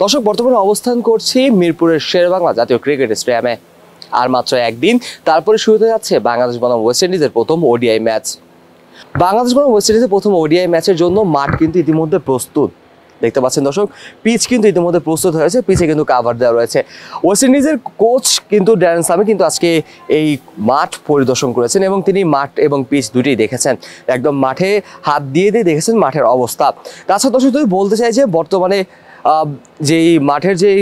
দর্শক বর্তমানে অবস্থান করছি মিরপুরের শেরেবাংলা জাতীয় ক্রিকেট স্টেডিয়ামে। আর মাত্র একদিন তারপরে শুরু হতে যাচ্ছে বাংলাদেশ বনাম ওয়েস্ট ইন্ডিজের প্রথম ওডিআই ম্যাচ। বাংলাদেশ বনাম ওয়েস্ট ইন্ডিজের প্রথম ওডিআই ম্যাচের জন্য মাঠ কিন্তু ইতিমধ্যে প্রস্তুত। দেখতে পাচ্ছেন দর্শক, পিচ কিন্তু ইতিমধ্যে প্রস্তুত হয়েছে, পিচে কিন্তু কাভার দেওয়া রয়েছে। ওয়েস্ট ইন্ডিজের কোচ কিন্তু ড্যারেন সামি কিন্তু আজকে এই মাঠ পরিদর্শন করেছেন এবং তিনি মাঠ এবং পিচ দুটোই দেখেছেন, একদম মাঠে হাত দিয়ে দেখেছেন মাঠের অবস্থা। তাছাড়া দর্শক যদি বলতে চাই যে বর্তমানে যেই মাঠের যেই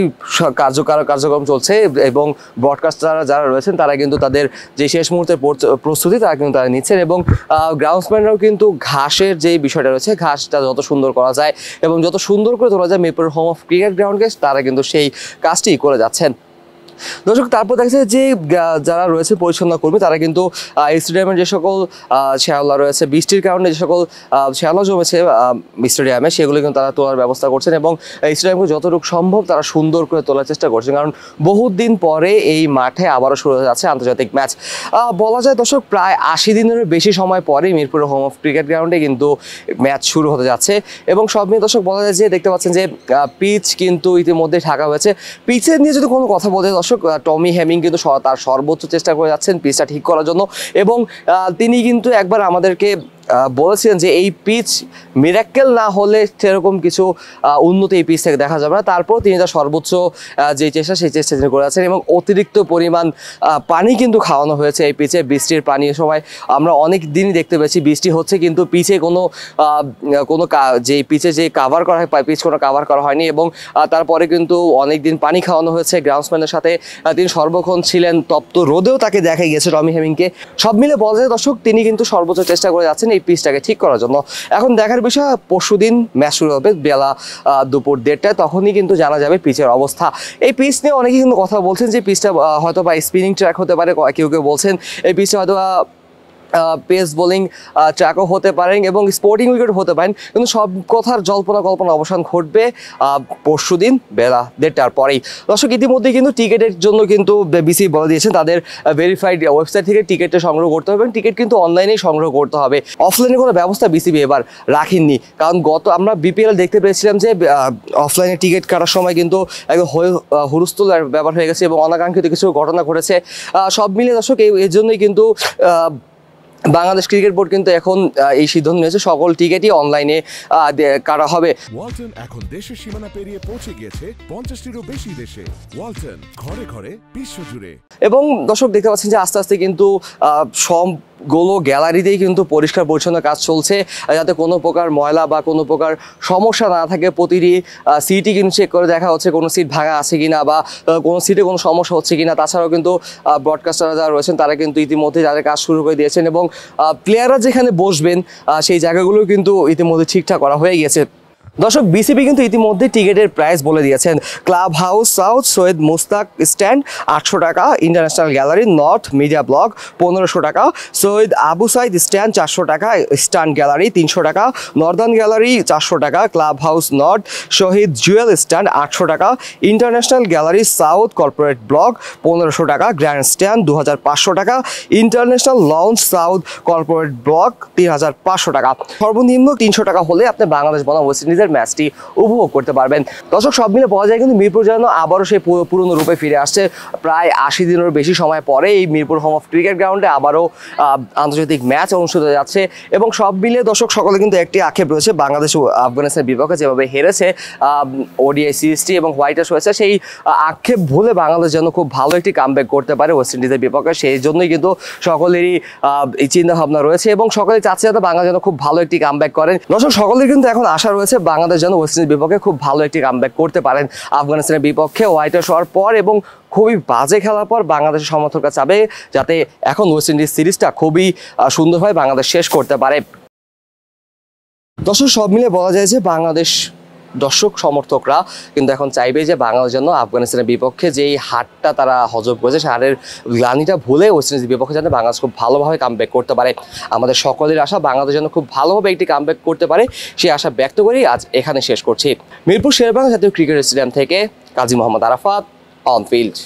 কার্যক্রম চলছে এবং ব্রডকাস্টাররা যারা রয়েছেন তারা কিন্তু তাদের যে শেষ মুহূর্তের প্রস্তুতি তারা কিন্তু তারা নিচ্ছেন এবং গ্রাউন্ডসম্যানরাও কিন্তু ঘাসের যে বিষয়টা রয়েছে, ঘাসটা যত সুন্দর করা যায় এবং যত সুন্দর করে তোলা যায় মিরপুর হোম অফ ক্রিকেট গ্রাউন্ডকে, তারা কিন্তু সেই কাজটি করে যাচ্ছেন। দর্শক তারপর দেখা যাচ্ছে যে যারা রয়েছে পরিচ্ছন্নতা কর্মী তারা কিন্তু স্টেডিয়ামের যে সকল শ্যাওলা রয়েছে, বৃষ্টির কারণে যে সকল শ্যাওলা জমেছে স্টেডিয়ামে, সেগুলো কিন্তু তারা তোলার ব্যবস্থা করছেন এবং স্টেডিয়ামকে যতটুকু সম্ভব তারা সুন্দর করে তোলার চেষ্টা করছেন, কারণ বহুত দিন পরে এই মাঠে আবারও শুরু হয়ে যাচ্ছে আন্তর্জাতিক ম্যাচ। বলা যায় দর্শক প্রায় 80 দিনেরও বেশি সময় পরে মিরপুরের হোম অফ ক্রিকেট গ্রাউন্ডে কিন্তু ম্যাচ শুরু হতে যাচ্ছে এবং সব নিয়ে দর্শক বলা যায় যে দেখতে পাচ্ছেন যে পিচ কিন্তু ইতিমধ্যে ঢাকা হয়েছে। পিচের নিয়ে যদি কোনো কথা বলতে টমি হেমিং কিন্তু তার সর্বোচ্চ চেষ্টা করে যাচ্ছেন পিচটা ঠিক করার জন্য এবং তিনি কিন্তু একবার আমাদেরকে বলেছিলেন যে এই পিচ মিরাক্কেল না হলে সেরকম কিছু উন্নতি এই পিচ থেকে দেখা যাবে না। তারপর তিনি তার সর্বোচ্চ যে চেষ্টা সেই চেষ্টা তিনি করে যাচ্ছেন এবং অতিরিক্ত পরিমাণ পানি কিন্তু খাওয়ানো হয়েছে এই পিচে। বৃষ্টির পানির সময় আমরা অনেক দিনই দেখতে পেয়েছি বৃষ্টি হচ্ছে কিন্তু পিচে কোনো যে পিচে যে কাভার করা হয় পিচ কোনো কাভার করা হয়নি এবং তারপরে কিন্তু অনেক দিন পানি খাওয়ানো হয়েছে গ্রাউন্ডসম্যানের সাথে। তিনি সর্বক্ষণ ছিলেন, তপ্ত রোদেও তাকে দেখা গিয়েছে টমি হেমিংকে। সব মিলে বলা যায় দর্শক তিনি কিন্তু সর্বোচ্চ চেষ্টা করে যাচ্ছেন এই পিচটাকে ঠিক করার জন্য। এখন দেখার বিষয় পরশুদিন ম্যাচ শুরু হবে বেলা দুপুর 1:30টায়, তখনই কিন্তু জানা যাবে পিচের অবস্থা। এই পিচ নিয়ে অনেকেই কিন্তু কথা বলছেন যে পিচটা হয়তো বা স্পিনিং ট্র্যাক হতে পারে, কেউ কেউ বলছেন এই পিচটা হয়তো পেস বোলিং ট্র্যাকও হতে পারেন এবং স্পোর্টিং উইকেট হতে পারেন, কিন্তু সব কথার কল্পনা অবসান ঘটবে পরশুদিন বেলা 1:30টার পরেই। দর্শক ইতিমধ্যে কিন্তু টিকিটের জন্য কিন্তু বিসিবি বলে দিয়েছেন তাদের ভেরিফাইড ওয়েবসাইট থেকে টিকিটটা সংগ্রহ করতে হবে এবং টিকিট কিন্তু অনলাইনেই সংগ্রহ করতে হবে। অফলাইনে কোনো ব্যবস্থা বিসিবি এবার রাখেননি, কারণ আমরা বিপিএল দেখতে পেয়েছিলাম যে অফলাইনে টিকিট কাটার সময় কিন্তু একদম হুলস্থুল ব্যাপার হয়ে গেছে এবং অনাকাঙ্ক্ষিত কিছু ঘটনা ঘটেছে। সব মিলে দর্শক এর জন্যই কিন্তু বাংলাদেশ ক্রিকেট বোর্ড কিন্তু এখন এই সিদ্ধান্ত নিয়েছে সকল টিকিটই অনলাইনে কাটা হবে। ওয়ালটন এখন দেশের সীমানা পেরিয়ে পৌঁছে গিয়েছে 50টিরও বেশি দেশে। ওয়ালটন ঘরে ঘরে বিশ্বজুড়ে। এবং দর্শক দেখতে পাচ্ছেন যে আস্তে আস্তে কিন্তু সবগুলো গ্যালারিতেই কিন্তু পরিষ্কার পরিচ্ছন্ন কাজ চলছে, যাতে কোনো প্রকার ময়লা বা কোনো প্রকার সমস্যা না থাকে। প্রতিটি সিটই কিন্তু চেক করে দেখা হচ্ছে কোনো সিট ভাঙা আছে কিনা বা কোনো সিটে কোনো সমস্যা হচ্ছে কিনা। তাছাড়াও কিন্তু ব্রডকাস্টাররা যারা রয়েছেন তারা কিন্তু ইতিমধ্যে যাদের কাজ শুরু করে দিয়েছেন এবং প্লেয়াররা যেখানে বসবেন সেই জায়গাগুলো কিন্তু ইতিমধ্যে ঠিকঠাক করা হয়ে গেছে। দর্শক বিসিবি কিন্তু ইতিমধ্যে টিকিটের প্রাইস বলে দিয়েছেন। Club house south Syed Mushtaq stand 800 টাকা, international gallery north media block 1500 টাকা, সৈয়দ আবু সাইদ স্ট্যান্ড 400 টাকা, ইস্টার্ন গ্যালারি 300 টাকা, নর্দার্ন গ্যালারি 400 টাকা, ক্লাব হাউস নর্থ শহীদ জুয়েল স্ট্যান্ড 800 টাকা, international gallery south corporate block 1500 টাকা, গ্র্যান্ড স্ট্যান্ড 2500 টাকা, international launch south corporate block 3500 টাকা। সর্বনিম্ন 300 টাকা হলে আপনি বাংলাদেশ বনাম ওয়েস্ট ইন্ডিজের ম্যাচটি উপভোগ করতে পারবেন। দর্শক সব মিলে বলা যায় কিন্তু মিরপুর যেন আবারও সেই পুরনো রূপে ফিরে আসছে। প্রায় 80 দিনেরও বেশি সময় পরে এই মিরপুর হোম অফ ক্রিকেট গ্রাউন্ডে আবারও আন্তর্জাতিক ম্যাচ অনুষ্ঠিত হয়ে যাচ্ছে এবং সব মিলে দর্শক সকলে কিন্তু একটি আক্ষেপ রয়েছে, বাংলাদেশ আফগানিস্তানের বিপক্ষে যেভাবে হেরেছে ওডিআই সিরিজটি এবং হোয়াইট ওয়াশ হয়েছে, সেই আক্ষেপ ভুলে বাংলাদেশ যেন খুব ভালো একটি কামব্যাক করতে পারে ওয়েস্ট ইন্ডিজের বিপক্ষে। সেই জন্যই কিন্তু সকলেরই এই চিন্তা ভাবনা রয়েছে এবং সকলে চাচ্ছে যাতে বাংলাদেশ যেন খুব ভালো একটি কামব্যাক করেন। দর্শক সকলের কিন্তু এখন আশা রয়েছে বাংলাদেশ যেন ওয়েস্ট ইন্ডিজের বিপক্ষে খুব ভালো একটি কামব্যাক করতে পারেন আফগানিস্তানের বিপক্ষে হোয়াইট ওয়াশ হওয়ার পর এবং খুবই বাজে খেলার পর বাংলাদেশের সমর্থকরা চাবে যাতে এখন ওয়েস্ট ইন্ডিজ সিরিজটা খুবই সুন্দরভাবে বাংলাদেশ শেষ করতে পারে। দর্শক সব মিলে বলা যায় যে বাংলাদেশ দর্শক সমর্থকরা কিন্তু এখন চাইবে যে বাংলাদেশ যেন আফগানিস্তানের বিপক্ষে যেই হারটা তারা হজম করেছে সেই হারের গ্লানিটা ভুলে ওয়েস্ট ইন্ডিজের বিপক্ষে যেন বাংলাদেশ খুব ভালোভাবে কামব্যাক করতে পারে। আমাদের সকলের আশা বাংলাদেশ যেন খুব ভালোভাবে একটি কামব্যাক করতে পারে, সেই আশা ব্যক্ত করেই আজ এখানে শেষ করছি। মিরপুর শেরেবাংলা জাতীয় ক্রিকেট স্টেডিয়াম থেকে কাজী মোহাম্মদ আরাফাত, অন ফিল্ড।